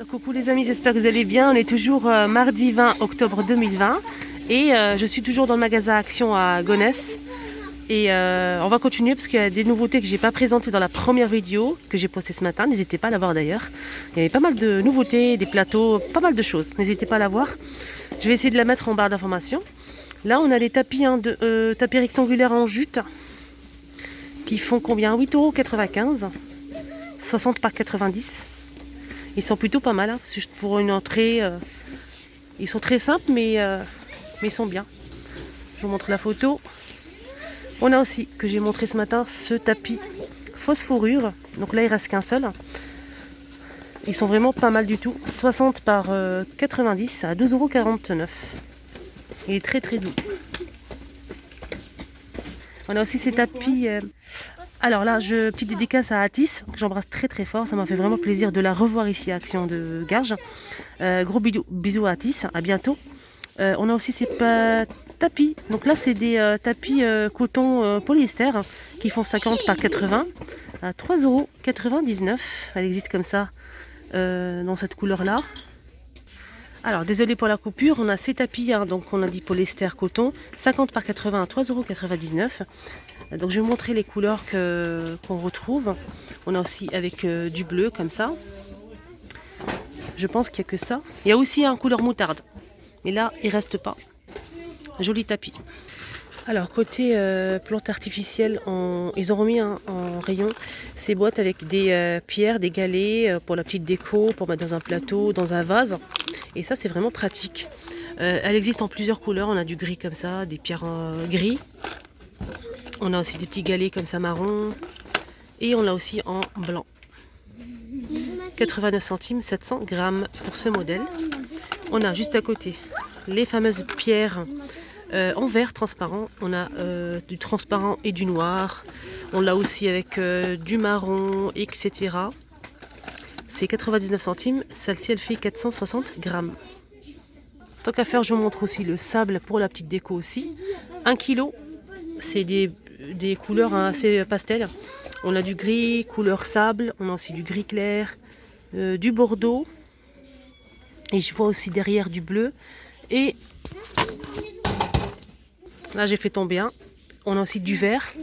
Coucou les amis, j'espère que vous allez bien. On est toujours mardi 20 octobre 2020 et je suis toujours dans le magasin Action à Gonesse. Et on va continuer parce qu'il y a des nouveautés que j'ai pas présentées dans la première vidéo que j'ai postée ce matin. N'hésitez pas à la voir d'ailleurs. Il y avait pas mal de nouveautés, des plateaux, pas mal de choses. N'hésitez pas à la voir. Je vais essayer de la mettre en barre d'information. Là on a les tapis, tapis rectangulaires en jute qui font combien? 8,95 €, 60 par 90. Ils sont plutôt pas mal, hein. C'est juste pour une entrée. Ils sont très simples, mais ils sont bien. Je vous montre la photo. On a aussi, que j'ai montré ce matin, ce tapis fausse fourrure. Donc là, il reste qu'un seul. Ils sont vraiment pas mal du tout. 60 par 90 à 12,49 €. Il est très très doux. On a aussi ces tapis. Alors là, petite dédicace à Atis, que j'embrasse très très fort. Ça m'a fait vraiment plaisir de la revoir ici à Action de Garges. Gros bisous à Atis, à bientôt. On a aussi ces tapis. Donc là, c'est des tapis coton polyester qui font 50 par 80 à 3,99 €. Elle existe comme ça dans cette couleur-là. Alors, désolé pour la coupure, on a ces tapis, hein, donc on a dit polyester coton, 50 par 80 à 3,99 €. Donc je vais vous montrer les couleurs qu'on retrouve. On a aussi avec du bleu comme ça. Je pense qu'il n'y a que ça. Il y a aussi un couleur moutarde. Mais là, il ne reste pas. Joli tapis. Alors côté plantes artificielles, ils ont remis en rayon ces boîtes avec des pierres, des galets pour la petite déco, pour mettre dans un plateau, dans un vase. Et ça, c'est vraiment pratique. Elle existe en plusieurs couleurs. On a du gris comme ça, des pierres gris. On a aussi des petits galets comme ça marron. Et on l'a aussi en blanc. 89 centimes, 700 grammes pour ce modèle. On a juste à côté les fameuses pierres en verre transparent. On a du transparent et du noir. On l'a aussi avec du marron, etc. C'est 99 centimes. Celle-ci, elle fait 460 grammes. Tant qu'à faire, je vous montre aussi le sable pour la petite déco aussi. 1 kg. C'est des couleurs assez pastel. On a du gris, couleur sable. On a aussi du gris clair, du bordeaux. Et je vois aussi derrière du bleu. Et là, j'ai fait tomber un. On a aussi du vert.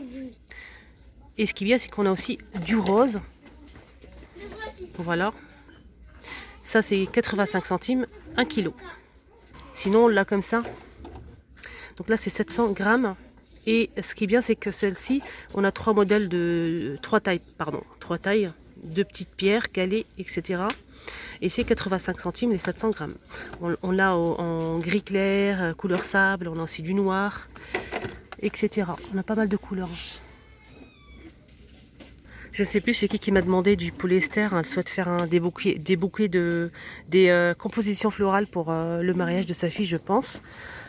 Et ce qui est bien, c'est qu'on a aussi du rose. Voilà. Ça, c'est 85 centimes, 1 kg. Sinon, on l'a comme ça. Donc là, c'est 700 grammes. Et ce qui est bien, c'est que celle-ci, on a trois tailles, 2 petites pierres, galets, etc. Et c'est 85 centimes les 700 grammes. On l'a en gris clair, couleur sable, on a aussi du noir, etc. On a pas mal de couleurs. Je ne sais plus c'est qui m'a demandé du polyester. Elle souhaite faire des bouquets des compositions florales pour le mariage de sa fille, je pense.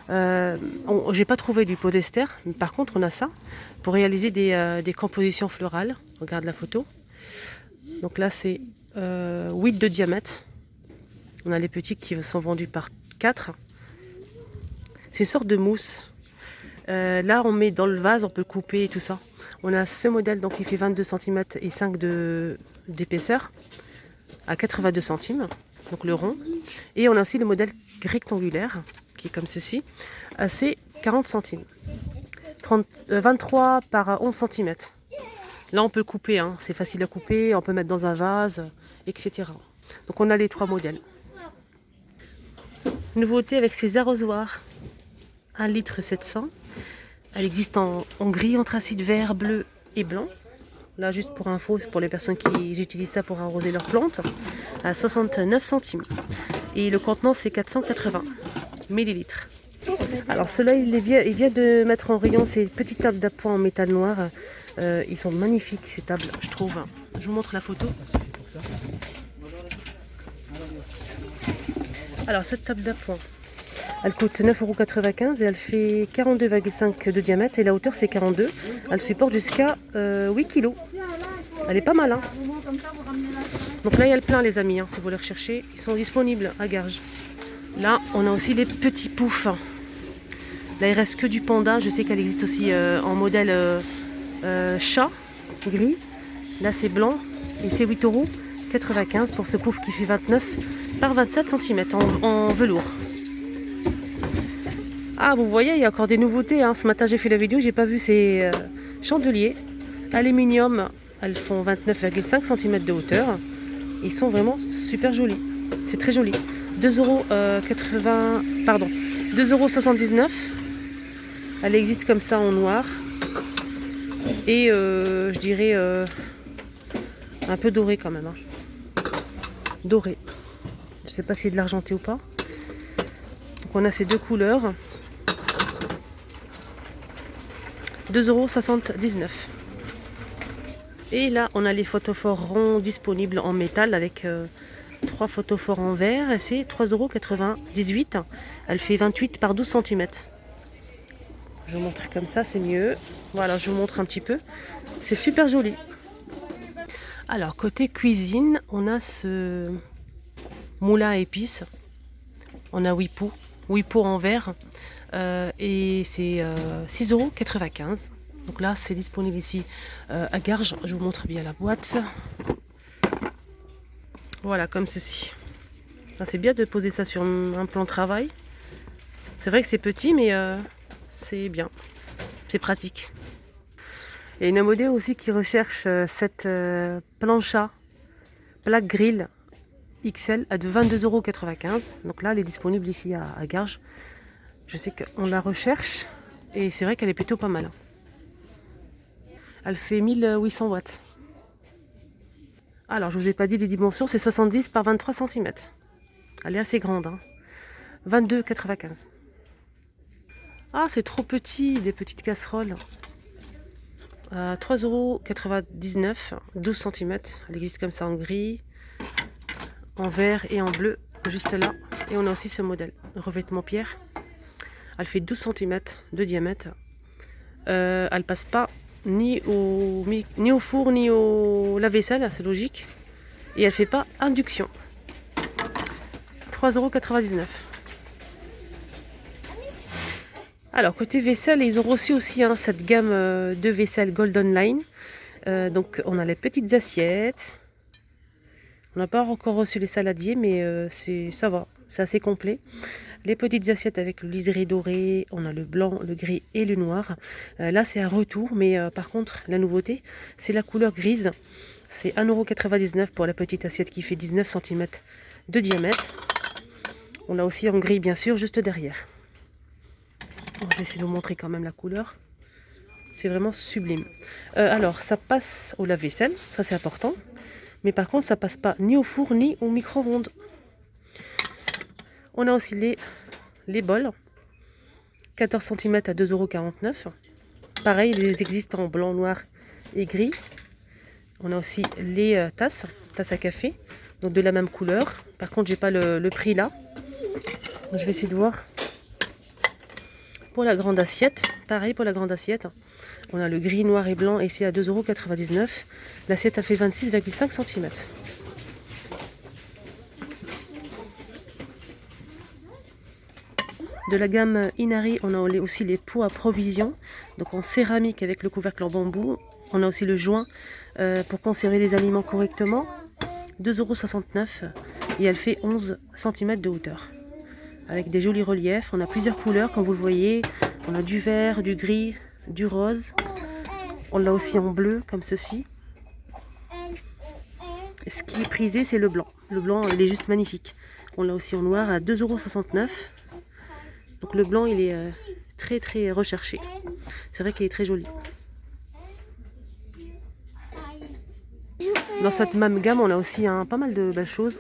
J'ai pas trouvé du polyester, mais par contre on a ça pour réaliser des compositions florales. Regarde la photo. Donc là c'est 8 de diamètre. On a les petits qui sont vendus par 4. C'est une sorte de mousse. Là on met dans le vase, on peut couper et tout ça. On a ce modèle donc qui fait 22 cm et 5 d'épaisseur à 82 centimes, donc le rond. Et on a aussi le modèle rectangulaire qui est comme ceci, c'est 40 centimes. 23 par 11 cm. Là on peut couper, hein, c'est facile à couper, on peut mettre dans un vase, etc. Donc on a les 3 modèles. Nouveauté avec ces arrosoirs, 1,7 litre. Elle existe en gris, anthracite, vert, bleu et blanc. Là, juste pour info, c'est pour les personnes qui utilisent ça pour arroser leurs plantes, à 69 centimes. Et le contenant, c'est 480 millilitres. Alors, ceux-là, il vient de mettre en rayon ces petites tables d'appoint en métal noir. Ils sont magnifiques, ces tables, je trouve. Je vous montre la photo. Alors, cette table d'appoint, elle coûte 9,95 € et elle fait 42,5 de diamètre et la hauteur c'est 42. Elle supporte jusqu'à 8 kg. Elle est pas mal, hein. Donc là il y a le plein les amis, hein, si vous les recherchez. Ils sont disponibles à Garges. Là on a aussi les petits poufs. Là il reste que du panda. Je sais qu'elle existe aussi en modèle chat, gris. Là c'est blanc et c'est 8 €. €1,95 pour ce pouf qui fait 29 par 27 cm en velours. Ah, vous voyez, il y a encore des nouveautés. Hein. Ce matin, j'ai fait la vidéo, j'ai pas vu ces chandeliers. Aluminium, elles font 29,5 cm de hauteur. Ils sont vraiment super jolis. C'est très joli. 2,79 €. Elle existe comme ça en noir. Et je dirais un peu doré quand même. Hein. Doré. Je sais pas si c'est de l'argenté ou pas. Donc on a ces deux couleurs. 2,79 €. Et là, on a les photophores ronds disponibles en métal avec 3 photophores en verre. Et c'est 3,98 €. Elle fait 28 par 12 cm. Je vous montre comme ça, c'est mieux. Voilà, je vous montre un petit peu. C'est super joli. Alors, côté cuisine, on a ce moulin à épices. On a 8 pots en verre. Et c'est 6,95 €. Donc là, c'est disponible ici à Garges. Je vous montre bien la boîte. Voilà, comme ceci. C'est bien de poser ça sur un plan de travail. C'est vrai que c'est petit, mais c'est bien. C'est pratique. Il y a une modèle aussi qui recherche cette plancha plaque grill XL à de 22,95 €. Donc là, elle est disponible ici à Garges. Je sais qu'on la recherche et c'est vrai qu'elle est plutôt pas mal. Elle fait 1800 watts. Alors, je vous ai pas dit les dimensions, c'est 70 par 23 cm. Elle est assez grande. Hein. 22,95 €. Ah, c'est trop petit, des petites casseroles. 3,99 €, 12 cm. Elle existe comme ça en gris, en vert et en bleu, juste là. Et on a aussi ce modèle, revêtement pierre. Elle fait 12 cm de diamètre. Elle passe pas ni au four ni au lave-vaisselle, c'est logique. Et elle fait pas induction. 3,99 €. Alors côté vaisselle, ils ont reçu aussi cette gamme de vaisselle Golden Line. Donc on a les petites assiettes. On n'a pas encore reçu les saladiers, mais ça va, c'est assez complet. Les petites assiettes avec le liseré doré, on a le blanc, le gris et le noir. Là c'est un retour, mais par contre la nouveauté, c'est la couleur grise. C'est 1,99 € pour la petite assiette qui fait 19 cm de diamètre. On a aussi en gris bien sûr, juste derrière. Bon, je vais essayer de vous montrer quand même la couleur. C'est vraiment sublime. Alors ça passe au lave-vaisselle, ça c'est important. Mais par contre ça passe pas ni au four ni au micro-ondes. On a aussi les bols. 14 cm à 2,49 €. Pareil, ils existent en blanc, noir et gris. On a aussi les tasses à café, donc de la même couleur. Par contre, j'ai pas le prix là. Je vais essayer de voir. Pour la grande assiette, pareil pour la grande assiette. On a le gris, noir et blanc et c'est à 2,99 €. L'assiette, elle fait 26,5 cm. De la gamme Inari, on a aussi les pots à provision, donc en céramique avec le couvercle en bambou. On a aussi le joint pour conserver les aliments correctement, 2,69 € et elle fait 11 cm de hauteur. Avec des jolis reliefs, on a plusieurs couleurs comme vous le voyez. On a du vert, du gris, du rose. On l'a aussi en bleu comme ceci. Et ce qui est prisé, c'est le blanc. Le blanc, il est juste magnifique. On l'a aussi en noir à 2,69 €. Donc le blanc, il est très très recherché. C'est vrai qu'il est très joli. Dans cette même gamme, on a aussi pas mal de belles choses,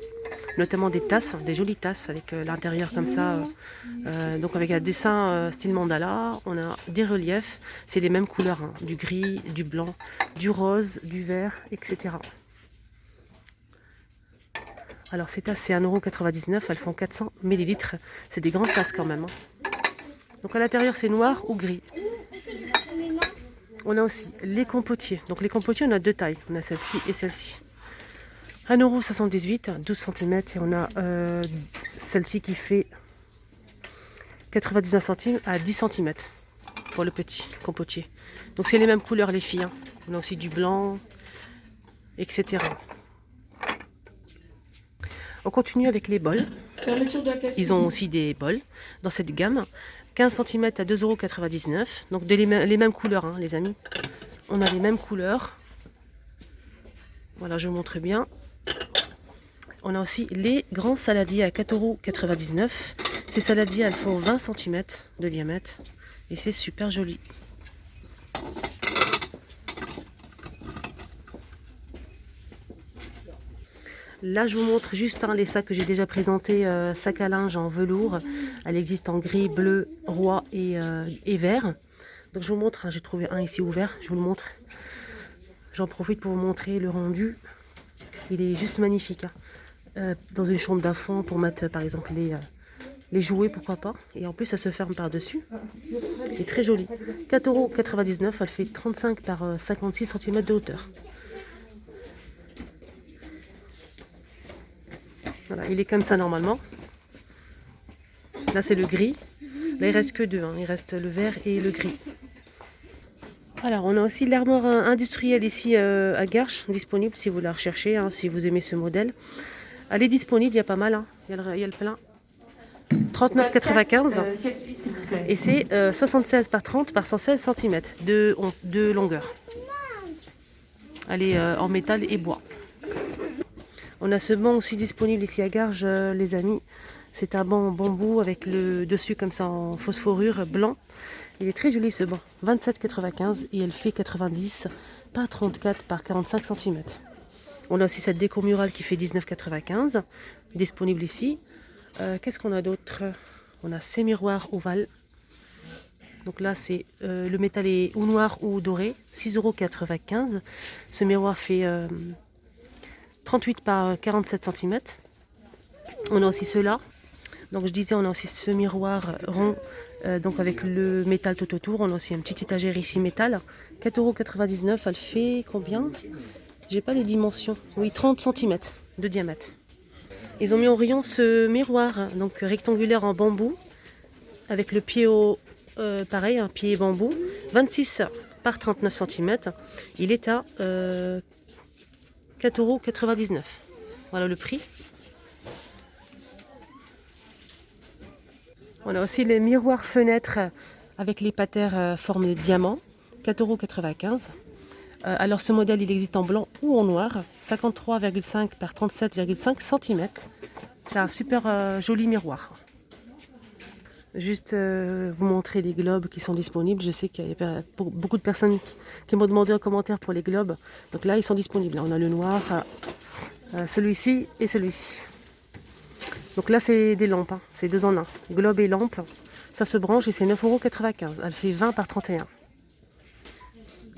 notamment des tasses, des jolies tasses avec l'intérieur comme ça, donc avec un dessin style mandala. On a des reliefs, c'est les mêmes couleurs, hein, du gris, du blanc, du rose, du vert, etc. Alors ces tasses, c'est 1,99 €, elles font 400 ml, c'est des grandes tasses quand même. Hein. Donc à l'intérieur, c'est noir ou gris. On a aussi les compotiers. Donc les compotiers, on a deux tailles. On a celle-ci et celle-ci. 1,78 €, 12 cm. Et on a celle-ci qui fait 99 centimes à 10 cm pour le petit compotier. Donc c'est les mêmes couleurs les filles. Hein. On a aussi du blanc, etc. On continue avec les bols. Ils ont aussi des bols dans cette gamme. 15 cm à 2,99 €. Donc les mêmes couleurs, hein, les amis. On a les mêmes couleurs. Voilà, je vous montre bien. On a aussi les grands saladiers à 4,99 €. Ces saladiers, elles font 20 cm de diamètre. Et c'est super joli. Là, je vous montre juste les sacs que j'ai déjà présentés. Sac à linge en velours. Elle existe en gris, bleu, roi et vert. Donc je vous montre, j'ai trouvé un ici ouvert. Je vous le montre. J'en profite pour vous montrer le rendu. Il est juste magnifique. Hein. Dans une chambre d'enfant pour mettre par exemple les jouets, pourquoi pas. Et en plus, ça se ferme par-dessus. Il est très joli. 4,99 €. Elle fait 35 par 56 cm de hauteur. Voilà, il est comme ça normalement. Là, c'est le gris. Là, il reste que deux. Hein. Il reste le vert et le gris. Alors, on a aussi l'armoire industrielle ici à Garches, disponible si vous la recherchez, hein, si vous aimez ce modèle. Elle est disponible, il y a pas mal. Hein. Il y a le plein. 39,95 €. Et c'est 76 par 30 par 116 cm de longueur. Elle est en métal et bois. On a ce banc aussi disponible ici à Garges, les amis. C'est un banc en bambou avec le dessus comme ça en phosphorure blanc. Il est très joli ce banc. 27,95 € et elle fait 90 par 34 par 45 cm. On a aussi cette déco murale qui fait 19,95 €. Disponible ici. Qu'est-ce qu'on a d'autre? On a ces miroirs ovales. Donc là, c'est le métal est ou noir ou doré. 6,95 €. Ce miroir fait 38 par 47 cm. On a aussi ceux-là. Donc je disais, on a aussi ce miroir rond, donc avec le métal tout autour. On a aussi une petite étagère ici métal. 4,99 €. Elle fait combien? J'ai pas les dimensions. Oui, 30 cm de diamètre. Ils ont mis en rayon ce miroir, donc rectangulaire en bambou, avec le pied pareil, un pied bambou, 26 par 39 cm. Il est à 4,99 €. Voilà le prix. On a aussi les miroirs fenêtres avec les patères forme de diamant, 4,95 €. Alors ce modèle, il existe en blanc ou en noir, 53,5 par 37,5 cm. C'est un super joli miroir. Juste vous montrer les globes qui sont disponibles. Je sais qu'il y a beaucoup de personnes qui m'ont demandé en commentaire pour les globes. Donc là, ils sont disponibles. Là, on a le noir, celui-ci et celui-ci. Donc là, c'est des lampes. Hein. C'est 2 en 1. Globe et lampe. Ça se branche et c'est 9,95 €. Elle fait 20 par 31.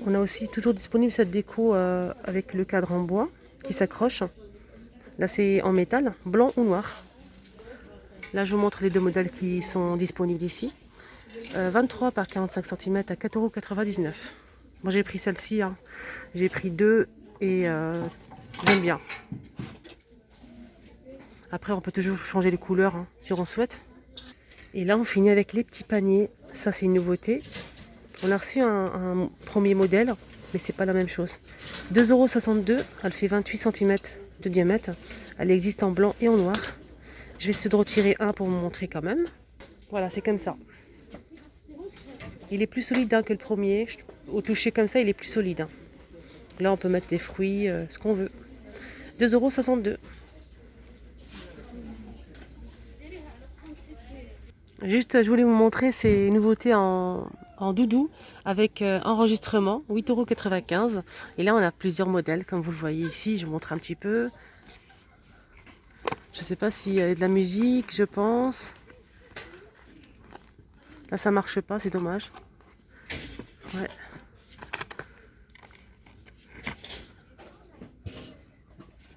On a aussi toujours disponible cette déco avec le cadre en bois qui s'accroche. Là, c'est en métal, blanc ou noir. Là, je vous montre les deux modèles qui sont disponibles ici. 23 par 45 cm à 4,99 €. Moi, j'ai pris celle-ci. Hein. J'ai pris 2 et j'aime bien. Après, on peut toujours changer les couleurs hein, si on souhaite. Et là, on finit avec les petits paniers. Ça, c'est une nouveauté. On a reçu un premier modèle, mais c'est pas la même chose. 2,62 €. Elle fait 28 cm de diamètre. Elle existe en blanc et en noir. Je vais essayer de retirer un pour vous montrer quand même. Voilà, c'est comme ça. Il est plus solide hein, que le premier. Au toucher comme ça, il est plus solide. Hein. Là, on peut mettre des fruits, ce qu'on veut. 2,62 €. Juste, je voulais vous montrer ces nouveautés en doudou avec enregistrement, 8,95 €. Et là, on a plusieurs modèles, comme vous le voyez ici. Je vous montre un petit peu. Je ne sais pas s'il y a de la musique, je pense. Là, ça marche pas, c'est dommage. Ouais.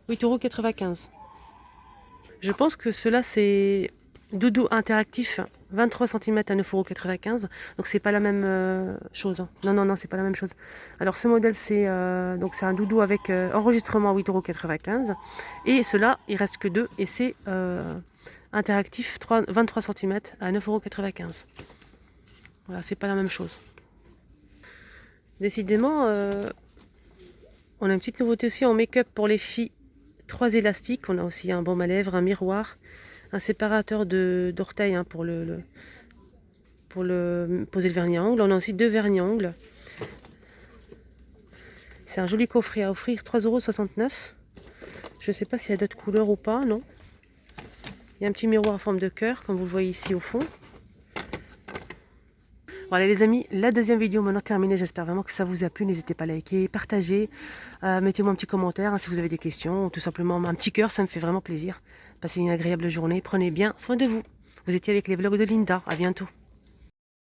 €8,95. Je pense que cela c'est doudou interactif, 23 cm à 9,95 €. Donc c'est pas la même chose. Non, c'est pas la même chose. Alors ce modèle c'est un doudou avec enregistrement à 8,95 €. Et cela il reste que 2 et c'est interactif 23 cm à 9,95 €. Voilà, c'est pas la même chose. Décidément, on a une petite nouveauté aussi en make-up pour les filles. 3 élastiques. On a aussi un baume à lèvres, un miroir, un séparateur d'orteils hein, pour poser le vernis à ongles. On a aussi 2 vernis à ongles. C'est un joli coffret à offrir, 3,69 €. Je ne sais pas s'il y a d'autres couleurs ou pas, non. Il y a un petit miroir en forme de cœur, comme vous le voyez ici au fond. Voilà les amis, la deuxième vidéo maintenant terminée. J'espère vraiment que ça vous a plu. N'hésitez pas à liker, partager, mettez-moi un petit commentaire hein, si vous avez des questions, ou tout simplement un petit cœur, ça me fait vraiment plaisir. Passez une agréable journée, prenez bien soin de vous. Vous étiez avec les vlogs de Linda, à bientôt.